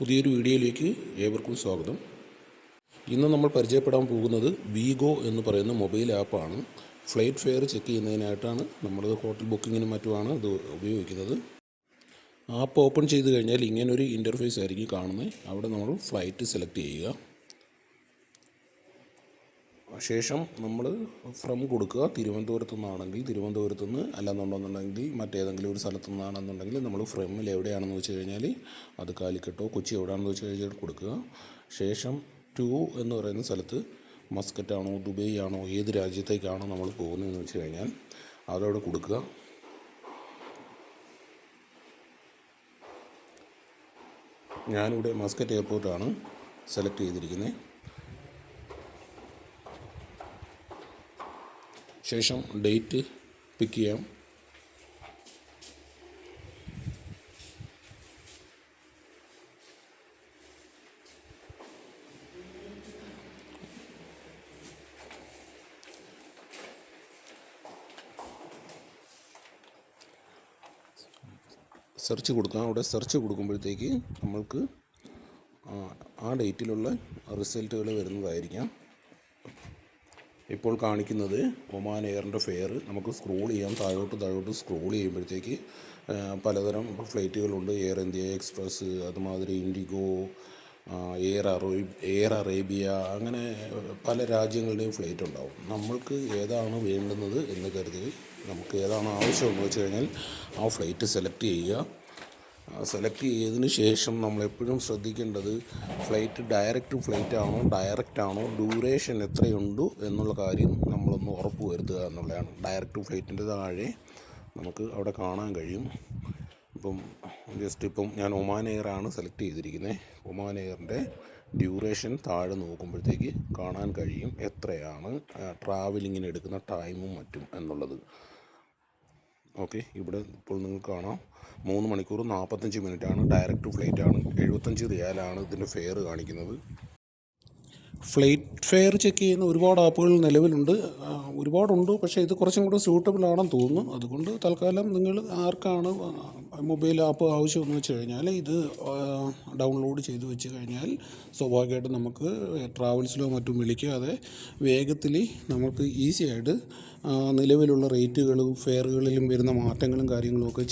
പുതിയൊരു വീഡിയോയിലേക്ക് ഏവർക്കും സ്വാഗതം. ഇന്ന് നമ്മൾ പരിചയപ്പെടാൻ പോകുന്നത് വീഗോ എന്ന് പറയുന്ന മൊബൈൽ ആപ്പാണ്. ഫ്ലൈറ്റ് ഫെയർ ചെക്ക് ചെയ്യുന്നതിനായിട്ടാണ് നമ്മൾ ഹോട്ടൽ ബുക്കിങ്ങിനും മറ്റുമാണ് ഇത് ഉപയോഗിക്കുന്നത്. ആപ്പ് ഓപ്പൺ ചെയ്ത് കഴിഞ്ഞാൽ ഇങ്ങനൊരു ഇൻ്റർഫേസ് ആയിരിക്കും കാണുന്നത്. അവിടെ നമ്മൾ ഫ്ലൈറ്റ് സെലക്ട് ചെയ്യുക. ശേഷം നമ്മൾ ഫ്രം കൊടുക്കുക. തിരുവനന്തപുരത്തു നിന്നാണെങ്കിൽ തിരുവനന്തപുരത്തു നിന്ന്, അല്ലെന്നുണ്ടെന്നുണ്ടെങ്കിൽ മറ്റേതെങ്കിലും ഒരു സ്ഥലത്തു നിന്നാണെന്നുണ്ടെങ്കിൽ നമ്മൾ ഫ്രമിൽ എവിടെയാണെന്ന് വെച്ച് കഴിഞ്ഞാൽ അത് കാലിക്കട്ടോ കൊച്ചി എവിടെയാണെന്ന് വെച്ച് കഴിഞ്ഞാൽ കൊടുക്കുക. ശേഷം ടു എന്ന് പറയുന്ന സ്ഥലത്ത് മസ്കറ്റാണോ ദുബൈ ആണോ ഏത് രാജ്യത്തേക്കാണോ നമ്മൾ പോകുന്നതെന്ന് വെച്ച് കഴിഞ്ഞാൽ അതവിടെ കൊടുക്കുക. ഞാനിവിടെ മസ്കറ്റ് എയർപോർട്ടാണ് സെലക്ട് ചെയ്തിരിക്കുന്നത്. ശേഷം ഡേറ്റ് പിക്ക് ചെയ്യാം. സെർച്ച് കൊടുക്കാം. അവിടെ സെർച്ച് കൊടുക്കുമ്പോഴത്തേക്ക് നമ്മൾക്ക് ആ ഡേറ്റിലുള്ള റിസൾട്ടുകൾ വരുന്നതായിരിക്കാം. ഇപ്പോൾ കാണിക്കുന്നത് ഒമാൻ എയറിൻ്റെ ഫെയർ. നമുക്ക് സ്ക്രോൾ ചെയ്യാം. താഴോട്ട് സ്ക്രോൾ ചെയ്യുമ്പോഴത്തേക്ക് പലതരം ഫ്ലൈറ്റുകളുണ്ട്. എയർ ഇന്ത്യ എക്സ്പ്രസ്, അതുമാതിരി ഇൻഡിഗോ, എയർ അറേബ്യ, അങ്ങനെ പല രാജ്യങ്ങളുടെയും ഫ്ലൈറ്റ് ഉണ്ടാവും. നമ്മൾക്ക് ഏതാണ് വേണ്ടുന്നത് എന്ന് കരുതി നമുക്ക് ഏതാണ് ആവശ്യമെന്ന് വെച്ച് കഴിഞ്ഞാൽ ആ ഫ്ലൈറ്റ് സെലക്ട് ചെയ്യുക. സെലക്ട് ചെയ്തതിന് ശേഷം നമ്മളെപ്പോഴും ശ്രദ്ധിക്കേണ്ടത് ഫ്ലൈറ്റ് ഡയറക്റ്റ് ആണോ ഡ്യൂറേഷൻ എത്രയുണ്ട് എന്നുള്ള കാര്യം നമ്മളൊന്ന് ഉറപ്പ് വരുത്തുക എന്നുള്ളതാണ്. ഡയറക്റ്റ് ഫ്ലൈറ്റിൻ്റെ താഴെ നമുക്ക് അവിടെ കാണാൻ കഴിയും. ഇപ്പം ഞാൻ ഒമാൻ എയറാണ് സെലക്ട് ചെയ്തിരിക്കുന്നത്. ഒമാൻ എയറിൻ്റെ ഡ്യൂറേഷൻ താഴെ നോക്കുമ്പോഴത്തേക്ക് കാണാൻ കഴിയും എത്രയാണ് ട്രാവലിങ്ങിന് എടുക്കുന്ന ടൈമും മറ്റും എന്നുള്ളത്. ഓക്കെ, ഇവിടെ ഇപ്പോൾ നിങ്ങൾക്ക് കാണാം 3 മണിക്കൂർ 45 മിനിറ്റാണ്. ഡയറക്റ്റ് ഫ്ലൈറ്റാണ്. 75 റിയാലാണ് ഇതിൻ്റെ ഫെയർ കാണിക്കുന്നത്. ഫ്ലൈറ്റ് ഫെയർ ചെക്ക് ചെയ്യുന്ന ഒരുപാട് ആപ്പുകൾ നിലവിലുണ്ട്. ഒരുപാടുണ്ട്, പക്ഷേ ഇത് കുറച്ചും കൂടെ സ്യൂട്ടബിൾ ആണെന്ന് തോന്നുന്നു. അതുകൊണ്ട് തൽക്കാലം നിങ്ങൾ ആർക്കാണ് മൊബൈൽ ആപ്പ് ആവശ്യമെന്ന് വെച്ച് കഴിഞ്ഞാൽ ഇത് ഡൗൺലോഡ് ചെയ്ത് വെച്ച് കഴിഞ്ഞാൽ സ്വാഭാവികമായിട്ടും നമുക്ക് ട്രാവൽസിലോ മറ്റും വിളിക്കാതെ വേഗത്തിൽ നമുക്ക് ഈസി ആയിട്ട് നിലവിലുള്ള റേറ്റുകളും ഫെയറുകളിലും വരുന്ന മാറ്റങ്ങളും കാര്യങ്ങളും ഒക്കെ